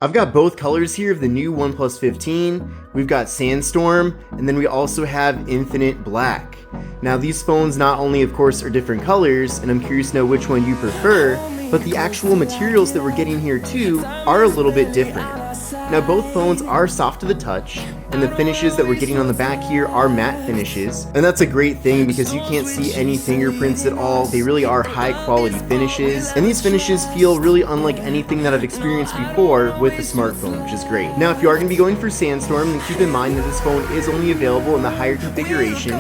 I've got both colors here of the new OnePlus 15. We've got Sandstorm, and then we also have Infinite Black. Now these phones not only of course are different colors, and I'm curious to know which one you prefer, but the actual materials that we're getting here too are a little bit different. Now both phones are soft to the touch, and the finishes that we're getting on the back here are matte finishes, and that's a great thing because you can't see any fingerprints at all. They really are high quality finishes, and these finishes feel really unlike anything that I've experienced before with the smartphone, which is great. Now if you are going to be going for Sandstorm, then keep in mind that this phone is only available in the higher configuration.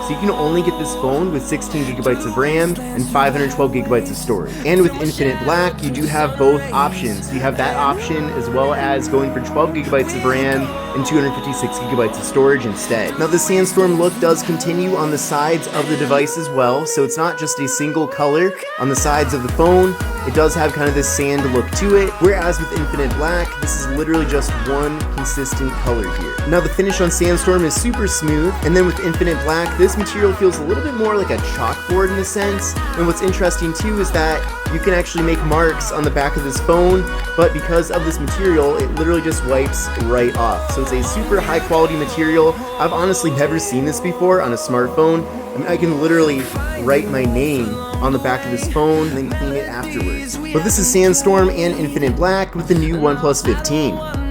So you can only get this phone with 16 gigabytes of RAM and 512 gigabytes of storage. And with Infinite Black, you do have both options. You have that option as well as going for 12 gigabytes of RAM and 256 gigabytes of storage instead. Now the Sandstorm look does continue on the sides of the device as well, so it's not just a single color on the sides of the phone. It does have kind of this sand look to it, whereas with Infinite Black, this is literally just one consistent color here. Now the finish on Sandstorm is super smooth, and then with Infinite Black, this material feels a little bit more like a chalkboard in a sense. And what's interesting too is that you can actually make marks on the back of this phone, but because of this material, it literally just wipes right off. So it's a super high quality material. I've honestly never seen this before on a smartphone. I mean, I can literally write my name on the back of this phone and then clean it afterwards. But this is Sandstorm and Infinite Black with the new OnePlus 15.